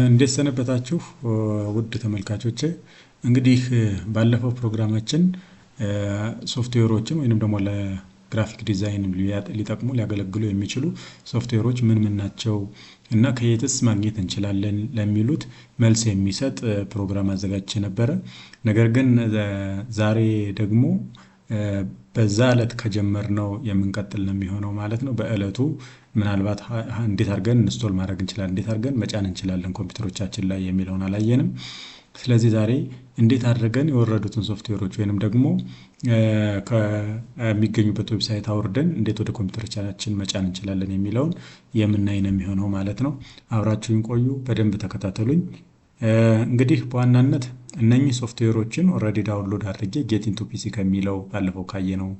እንዴት ሰነበታችሁ ውድ ተመልካቾቼ። እንግዲህ ባለፈው ፕሮግራማችን ሶፍትዌሮችን ወይንም ደግሞ ለግራፊክ ዲዛይን ሊጠቅሙ ሊያገለግሉ የሚችሉ ሶፍትዌሮች ምን ምን ናቸው እና ከየትስ ማግኘት እንችላለን ለሚሉት መልስ የሚሰጥ ፕሮግራም አዘጋጅቼ ነበረ። ነገር ግን ዛሬ ደግሞ በዛ ዕለት ከጀመርነው የምንቀጥል ነው የሚሆነው ማለት ነው። በእለቱ ምናልባት እንዴት አድርገን ኢንስቶል ማድረግ እንችላለን፣ እንዴት አድርገን መጫን እንችላለን ኮምፒውተሮቻችን ላይ የሚለውን አላየንም። ስለዚህ ዛሬ እንዴት አድርገን የወረዱትን ሶፍትዌሮች ወይንም ደግሞ ከሚገኙበት ዌብሳይት አውርደን እንዴት ወደ ኮምፒውተሮቻችን መጫን እንችላለን የሚለውን የምናይ ነው የሚሆነው ማለት ነው። አብራችሁን ቆዩ፣ በደንብ ተከታተሉኝ። እንግዲህ በዋናነት እነኚህ ሶፍትዌሮችን ኦልሬዲ ዳውንሎድ አድርጌ ጌት ኢንቱ ፒሲ ከሚለው ባለፈው ካየነው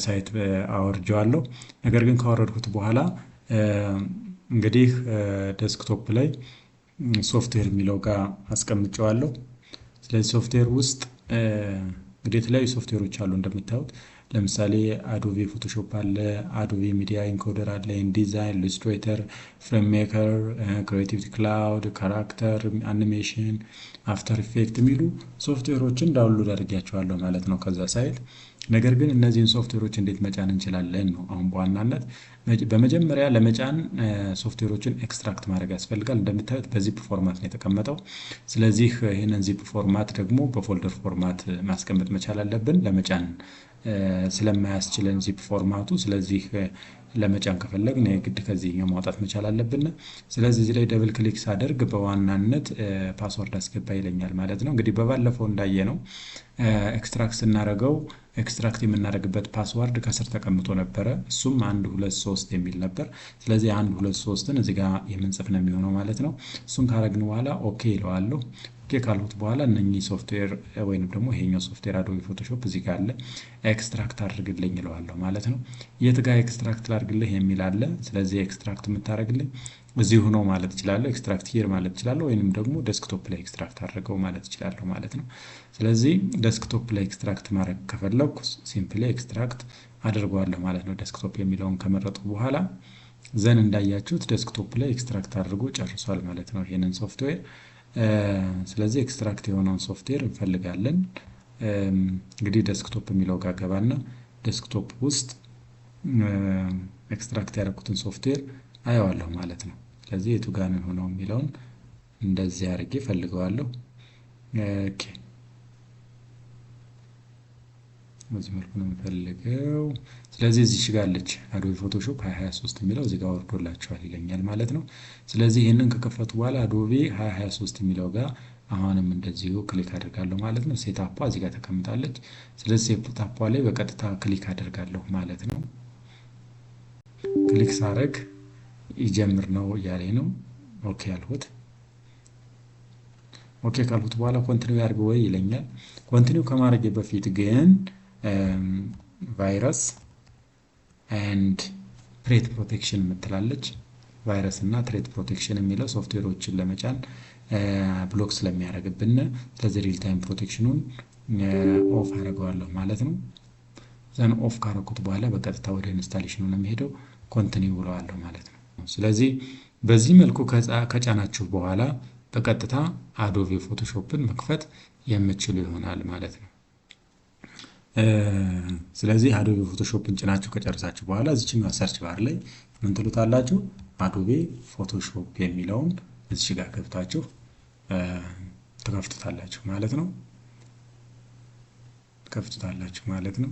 ሳይት አወርጄዋለሁ። ነገር ግን ካወረድኩት በኋላ እንግዲህ ዴስክቶፕ ላይ ሶፍትዌር የሚለው ጋር አስቀምጬዋለሁ። ስለዚህ ሶፍትዌር ውስጥ እንግዲህ የተለያዩ ሶፍትዌሮች አሉ እንደምታዩት። ለምሳሌ አዶቤ ፎቶሾፕ አለ፣ አዶቤ ሚዲያ ኢንኮደር አለ፣ ኢንዲዛይን፣ ኢሉስትሬተር፣ ፍሬም ሜከር፣ ክሬቲቪቲ ክላውድ፣ ካራክተር አኒሜሽን፣ አፍተር ኢፌክት የሚሉ ሶፍትዌሮችን ዳውንሎድ አድርጌያቸዋለሁ ማለት ነው ከዛ ሳይት። ነገር ግን እነዚህን ሶፍትዌሮች እንዴት መጫን እንችላለን ነው አሁን በዋናነት። በመጀመሪያ ለመጫን ሶፍትዌሮችን ኤክስትራክት ማድረግ ያስፈልጋል። እንደምታዩት በዚፕ ፎርማት ነው የተቀመጠው። ስለዚህ ይህንን ዚፕ ፎርማት ደግሞ በፎልደር ፎርማት ማስቀመጥ መቻል አለብን ለመጫን ስለማያስችለን ዚፕ ፎርማቱ። ስለዚህ ለመጫን ከፈለግን የግድ ከዚህኛው ማውጣት መቻል አለብን። ስለዚህ እዚህ ላይ ደብል ክሊክ ሳደርግ በዋናነት ፓስወርድ አስገባ ይለኛል ማለት ነው። እንግዲህ በባለፈው እንዳየነው ኤክስትራክት ስናደርገው ኤክስትራክት የምናደርግበት ፓስወርድ ከስር ተቀምጦ ነበረ። እሱም 1 2 3 የሚል ነበር። ስለዚህ 1 2 3ን እዚህ ጋር የምንጽፍ ነው የሚሆነው ማለት ነው። እሱን ካረግን በኋላ ኦኬ ይለዋለሁ። ኦኬ ካልሁት በኋላ እነኚህ ሶፍትዌር ወይንም ደግሞ ይሄኛው ሶፍትዌር አዶቤ ፎቶሾፕ እዚህ ጋር አለ፣ ኤክስትራክት አድርግልኝ ይለዋለሁ ማለት ነው። የት ጋር ኤክስትራክት ላድርግልህ የሚል አለ። ስለዚህ ኤክስትራክት የምታደርግልኝ እዚሁ ነው ማለት እችላለሁ። ኤክስትራክት ሂር ማለት እችላለሁ፣ ወይንም ደግሞ ዴስክቶፕ ላይ ኤክስትራክት አድርገው ማለት እችላለሁ ማለት ነው። ስለዚህ ዴስክቶፕ ላይ ኤክስትራክት ማድረግ ከፈለኩ ሲምፕሊ ኤክስትራክት አድርገዋለሁ ማለት ነው። ዴስክቶፕ የሚለውን ከመረጡ በኋላ ዘን እንዳያችሁት ዴስክቶፕ ላይ ኤክስትራክት አድርጎ ጨርሷል ማለት ነው ይሄንን ሶፍትዌር። ስለዚህ ኤክስትራክት የሆነውን ሶፍትዌር እንፈልጋለን። እንግዲህ ዴስክቶፕ የሚለው ጋር ገባና ዴስክቶፕ ውስጥ ኤክስትራክት ያደረኩትን ሶፍትዌር አየዋለሁ ማለት ነው። ስለዚህ የቱ ጋር ነው ሆነው የሚለውን እንደዚህ አድርጌ ፈልገዋለሁ። ኦኬ በዚህ መልኩ ነው የምፈልገው። ስለዚህ እዚህ ጋር አለች አዶቤ ፎቶሾፕ 2023 የሚለው እዚህ ጋር ወርዶላችኋል ይለኛል ማለት ነው። ስለዚህ ይሄንን ከከፈቱ በኋላ አዶቤ 2023 የሚለው ጋር አሁንም እንደዚሁ ክሊክ አደርጋለሁ ማለት ነው። ሴታፓ እዚህ ጋር ተቀምጣለች። ስለዚህ ሴታፓ ላይ በቀጥታ ክሊክ አደርጋለሁ ማለት ነው። ክሊክ ሳረግ ይጀምር ነው እያለኝ ነው። ኦኬ አልሁት። ኦኬ ካልሁት በኋላ ኮንቲኒው ያድርግ ወይ ይለኛል። ኮንቲኒው ከማድረግ በፊት ግን ቫይረስ ኤንድ ትሬት ፕሮቴክሽን የምትላለች። ቫይረስ እና ትሬት ፕሮቴክሽን የሚለው ሶፍትዌሮችን ለመጫን ብሎክ ስለሚያደርግብን ስለዚህ ሪል ታይም ፕሮቴክሽኑን ኦፍ አደርገዋለሁ ማለት ነው። ዘን ኦፍ ካረኩት በኋላ በቀጥታ ወደ ኢንስታሌሽኑ ነው የሚሄደው። ኮንቲኒው ብለዋለሁ ማለት ነው። ስለዚህ በዚህ መልኩ ከጫናችሁ በኋላ በቀጥታ አዶቤ ፎቶሾፕን መክፈት የምትችሉ ይሆናል ማለት ነው። ስለዚህ አዶቤ ፎቶሾፕን ጭናችሁ ከጨረሳችሁ በኋላ እዚህኛው ሰርች ባር ላይ ምን ትሉታላችሁ? አዶቤ ፎቶሾፕ የሚለውን እዚህ ጋር ገብታችሁ ትከፍቱታላችሁ ማለት ነው።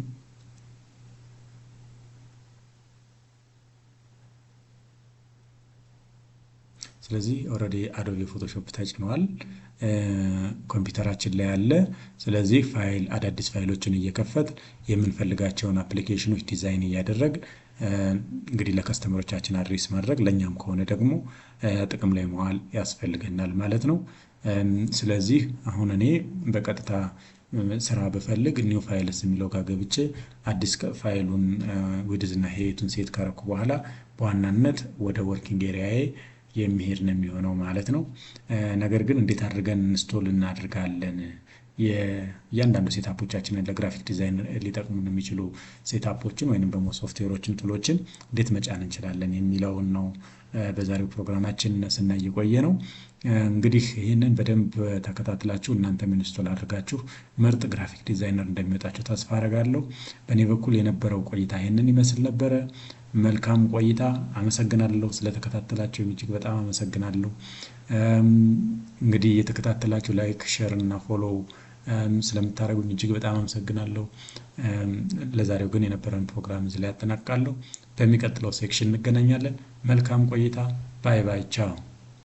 ስለዚህ ኦልሬዲ አዶቤ ፎቶሾፕ ተጭኗል ኮምፒውተራችን ላይ አለ። ስለዚህ አዳዲስ ፋይሎችን እየከፈት የምንፈልጋቸውን አፕሊኬሽኖች ዲዛይን እያደረግ እንግዲህ ለከስተመሮቻችን አድሬስ ማድረግ ለኛም ከሆነ ደግሞ ጥቅም ላይ መዋል ያስፈልገናል ማለት ነው። ስለዚህ አሁን እኔ በቀጥታ ስራ በፈልግ ኒው ፋይልስ የሚለው ጋር ገብቼ አዲስ ፋይሉን ዊድዝ እና ሄይቱን ሴት ካረኩ በኋላ በዋናነት ወደ ወርኪንግ ኤሪያዬ የሚሄድ ነው የሚሆነው ማለት ነው። ነገር ግን እንዴት አድርገን ኢንስቶል እናድርጋለን እያንዳንዱ ሴታፖቻችንን ለግራፊክ ዲዛይን ሊጠቅሙን የሚችሉ ሴታፖችን ወይንም ደግሞ ሶፍትዌሮችን ቱሎችን እንዴት መጫን እንችላለን የሚለውን ነው በዛሬው ፕሮግራማችን ስናይ የቆየ ነው። እንግዲህ ይህንን በደንብ ተከታትላችሁ እናንተም ኢንስቶል አድርጋችሁ ምርጥ ግራፊክ ዲዛይነር እንደሚወጣችሁ ተስፋ አደርጋለሁ። በእኔ በኩል የነበረው ቆይታ ይህንን ይመስል ነበረ። መልካም ቆይታ። አመሰግናለሁ ስለተከታተላችሁ እጅግ በጣም አመሰግናለሁ። እንግዲህ የተከታተላችሁ ላይክ፣ ሼር እና ፎሎ ስለምታደርጉኝ እጅግ በጣም አመሰግናለሁ። ለዛሬው ግን የነበረን ፕሮግራም እዚህ ላይ አጠናቅቃለሁ። በሚቀጥለው ሴክሽን እንገናኛለን። መልካም ቆይታ። ባይ ባይ። ቻው።